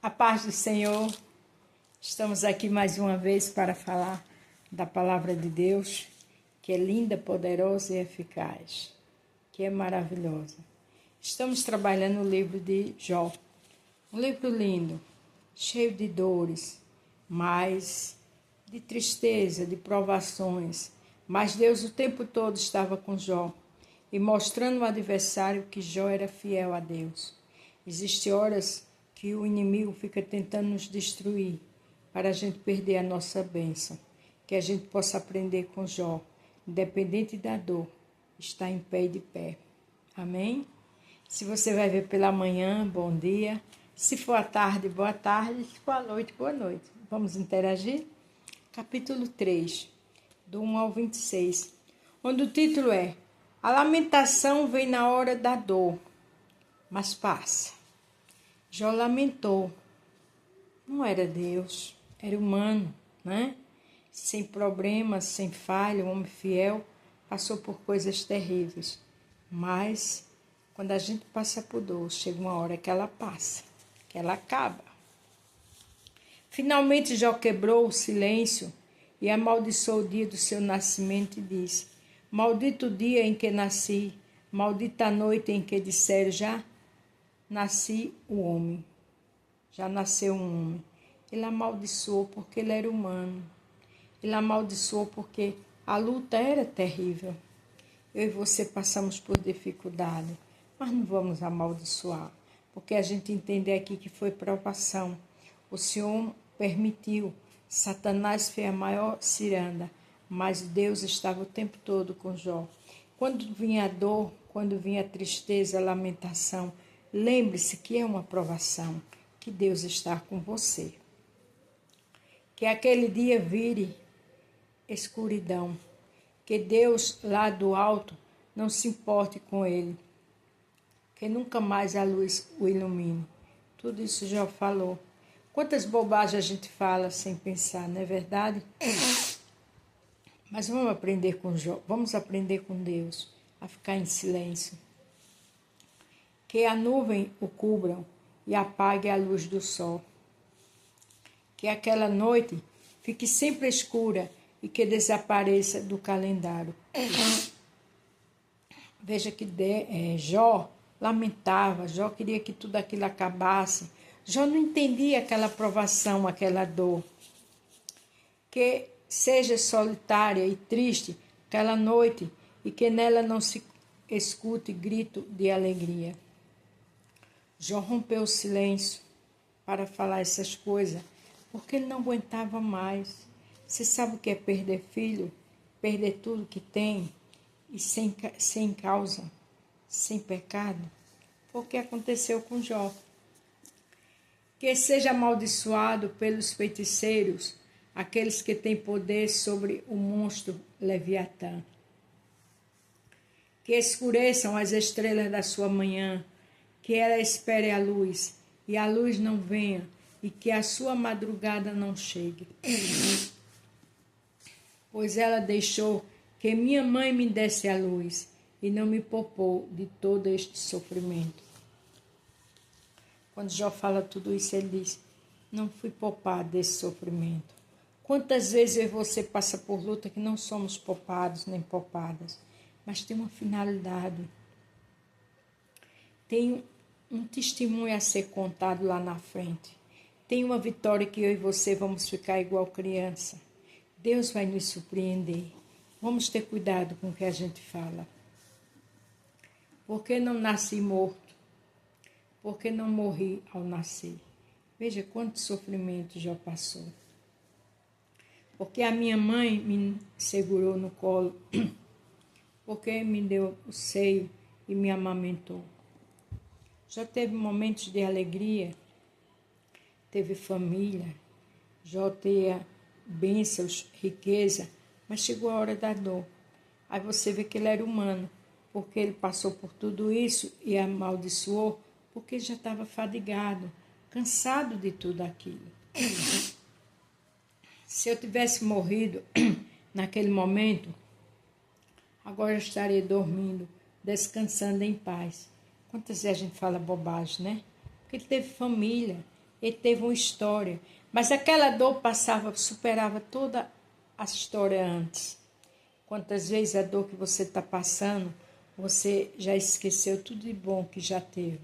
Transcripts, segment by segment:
A paz do Senhor, estamos aqui mais uma vez para falar da palavra de Deus, que é linda, poderosa e eficaz, que é maravilhosa. Estamos trabalhando o livro de Jó, um livro lindo, cheio de dores, mas de tristeza, de provações. Mas Deus o tempo todo estava com Jó e mostrando ao adversário que Jó era fiel a Deus. Existem horas que o inimigo fica tentando nos destruir para a gente perder a nossa bênção. Que a gente possa aprender com Jó, independente da dor, estar em pé e de pé. Amém? Se você vai ver pela manhã, bom dia. Se for à tarde, boa tarde. Se for à noite, boa noite. Vamos interagir? Capítulo 3, do 1 ao 26, onde o título é A lamentação vem na hora da dor, mas passa. Jó lamentou. Não era Deus, era humano, né? Sem problemas, sem falha, um homem fiel, passou por coisas terríveis. Mas, quando a gente passa por dor, chega uma hora que ela passa, que ela acaba. Finalmente Jó quebrou o silêncio e amaldiçoou o dia do seu nascimento e disse: Maldito o dia em que nasci, maldita a noite em que disseram já nasci o homem. Já nasceu um homem. Ele amaldiçoou porque ele era humano. Ele amaldiçoou porque a luta era terrível. Eu e você passamos por dificuldade, mas não vamos amaldiçoar, porque a gente entende aqui que foi provação. O Senhor permitiu. Satanás foi a maior ciranda, mas Deus estava o tempo todo com Jó. Quando vinha a dor, quando vinha a tristeza, a lamentação, lembre-se que é uma provação, que Deus está com você. Que aquele dia vire escuridão, que Deus lá do alto não se importe com ele, que nunca mais a luz o ilumine. Tudo isso já falou. Quantas bobagens a gente fala sem pensar, não é verdade? Mas vamos aprender com Jó, vamos aprender com Deus a ficar em silêncio. Que a nuvem o cubram e apague a luz do sol. Que aquela noite fique sempre escura e que desapareça do calendário. Veja que Jó lamentava, Jó queria que tudo aquilo acabasse. Jó não entendia aquela provação, aquela dor. Que seja solitária e triste aquela noite e que nela não se escute grito de alegria. Jó rompeu o silêncio para falar essas coisas, porque ele não aguentava mais. Você sabe o que é perder filho? Perder tudo que tem e sem causa, sem pecado? Foi o que aconteceu com Jó. Que seja amaldiçoado pelos feiticeiros, aqueles que têm poder sobre o monstro Leviatã. Que escureçam as estrelas da sua manhã, que ela espere a luz, e a luz não venha, e que a sua madrugada não chegue. Pois ela deixou que minha mãe me desse a luz, e não me poupou de todo este sofrimento. Quando Jó fala tudo isso, ele diz: não fui poupado desse sofrimento. Quantas vezes eu e você passa por luta que não somos poupados nem poupadas, mas tem uma finalidade. Tem um testemunho a ser contado lá na frente. Tem uma vitória que eu e você vamos ficar igual criança. Deus vai nos surpreender. Vamos ter cuidado com o que a gente fala. Por que não nasci morto? Por que não morri ao nascer? Veja quanto sofrimento já passou. Porque a minha mãe me segurou no colo, porque me deu o seio e me amamentou. Já teve momentos de alegria, teve família, já teve bênçãos, riqueza, mas chegou a hora da dor. Aí você vê que ele era humano, porque ele passou por tudo isso e amaldiçoou, porque já estava fadigado, cansado de tudo aquilo. Se eu tivesse morrido naquele momento, agora eu estaria dormindo, descansando em paz. Quantas vezes a gente fala bobagem, né? Porque ele teve família, Ele teve uma história. Mas aquela dor passava, superava toda a história antes. Quantas vezes a dor que você está passando, você já esqueceu tudo de bom que já teve.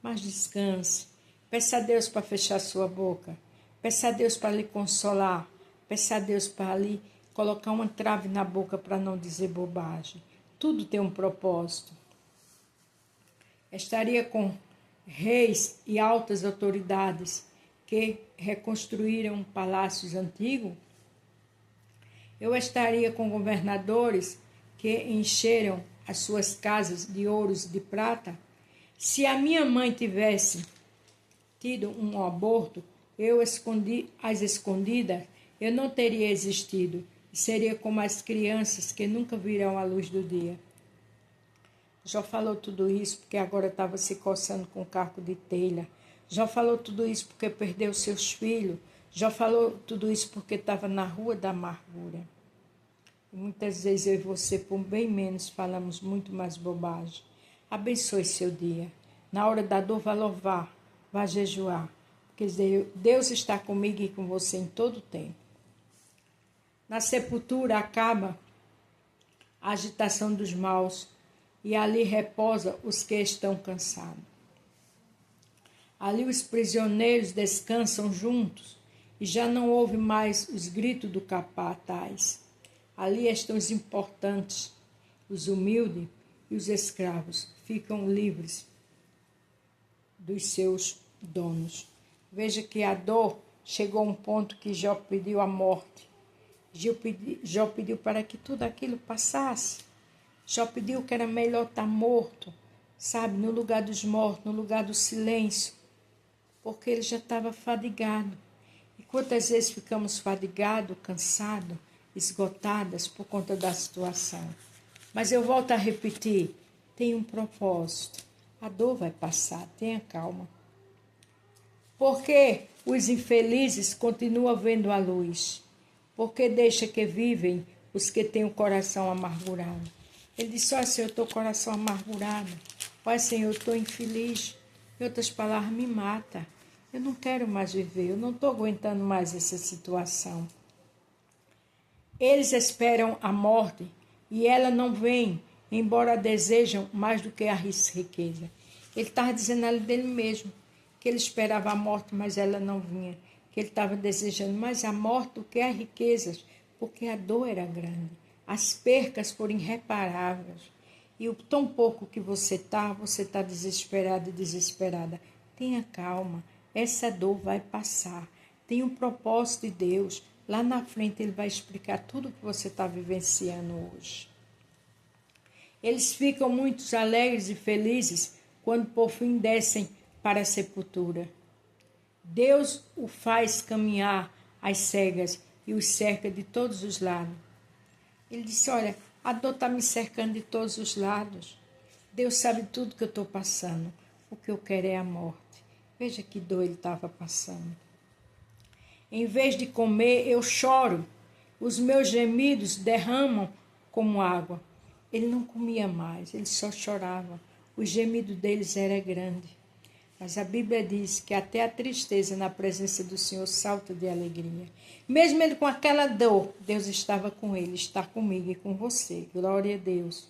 Mas descanse. Peça a Deus para fechar sua boca. Peça a Deus para lhe consolar. Peça a Deus para lhe colocar uma trave na boca para não dizer bobagem. Tudo tem um propósito. Estaria com reis e altas autoridades que reconstruíram palácios antigos. Eu estaria com governadores que encheram as suas casas de ouros e de prata. Se a minha mãe tivesse tido um aborto, eu escondi as escondidas, eu não teria existido. Seria como as crianças que nunca virão à luz do dia. Já falou tudo isso porque agora estava se coçando com caco de telha. Já falou tudo isso porque perdeu seus filhos. Já falou tudo isso porque estava na rua da amargura. E muitas vezes eu e você, por bem menos, falamos muito mais bobagem. Abençoe seu dia. Na hora da dor, vá louvar, vá jejuar. Porque Deus está comigo e com você em todo o tempo. Na sepultura acaba a agitação dos maus e ali reposa os que estão cansados. Ali os prisioneiros descansam juntos e já não ouve mais os gritos do capataz. Ali estão os importantes, os humildes e os escravos ficam livres dos seus donos. Veja que a dor chegou a um ponto que Jó pediu a morte. Jó pediu para que tudo aquilo passasse. Jó pediu que era melhor estar morto, sabe, no lugar dos mortos, no lugar do silêncio, porque ele já estava fadigado. E quantas vezes ficamos fadigados, cansados, esgotadas por conta da situação. Mas eu volto a repetir, tem um propósito. A dor vai passar, tenha calma. Porque os infelizes continuam vendo a luz. Porque deixa que vivem os que têm o coração amargurado. Ele disse, ó Senhor, eu estou com o coração amargurado. Ó Senhor, eu estou infeliz. Em outras palavras, me mata. Eu não quero mais viver, eu não estou aguentando mais essa situação. Eles esperam a morte e ela não vem, embora desejam mais do que a riqueza. Ele estava dizendo ali dele mesmo, que ele esperava a morte, mas ela não vinha. Que ele estava desejando mais a morte do que as riquezas, porque a dor era grande. As percas foram irreparáveis. E o tão pouco que você está desesperado e desesperada. Tenha calma, essa dor vai passar. Tem um propósito de Deus. Lá na frente ele vai explicar tudo o que você está vivenciando hoje. Eles ficam muito alegres e felizes quando por fim descem para a sepultura. Deus o faz caminhar às cegas e os cerca de todos os lados. Ele disse, olha, a dor está me cercando de todos os lados. Deus sabe tudo que eu estou passando. O que eu quero é a morte. Veja que dor ele estava passando. Em vez de comer, eu choro. Os meus gemidos derramam como água. Ele não comia mais, ele só chorava. O gemido deles era grande. Mas a Bíblia diz que até a tristeza na presença do Senhor salta de alegria. Mesmo ele com aquela dor, Deus estava com ele, está comigo e com você. Glória a Deus.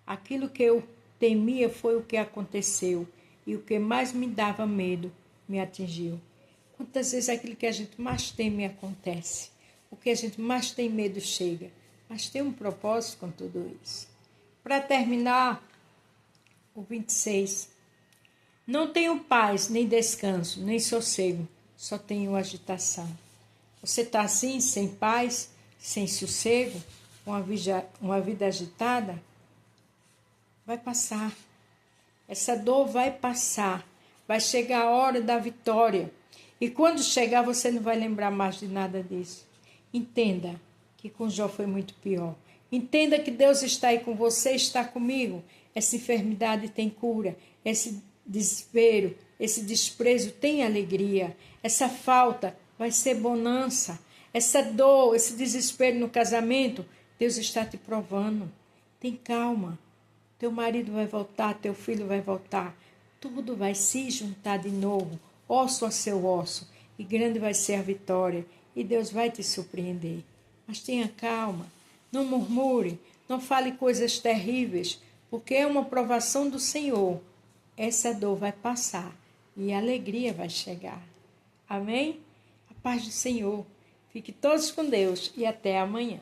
Aquilo que eu temia foi o que aconteceu. E o que mais me dava medo me atingiu. Quantas vezes aquilo que a gente mais teme acontece? O que a gente mais tem medo chega. Mas tem um propósito com tudo isso. Para terminar, o 26. Não tenho paz, nem descanso, nem sossego. Só tenho agitação. Você está assim, sem paz, sem sossego, com uma vida agitada? Vai passar. Essa dor vai passar. Vai chegar a hora da vitória. E quando chegar, você não vai lembrar mais de nada disso. Entenda que com Jó foi muito pior. Entenda que Deus está aí com você, está comigo. Essa enfermidade tem cura. Esse desespero, esse desprezo tem alegria. Essa falta vai ser bonança. Essa dor, esse desespero no casamento, Deus está te provando. Tem calma. Teu marido vai voltar, teu filho vai voltar. Tudo vai se juntar de novo. osso a seu osso, e grande vai ser a vitória, e Deus vai te surpreender. Mas tenha calma, não murmure, não fale coisas terríveis, porque é uma provação do Senhor. Essa dor vai passar e a alegria vai chegar. Amém? A paz do Senhor. Fique todos com Deus e até amanhã.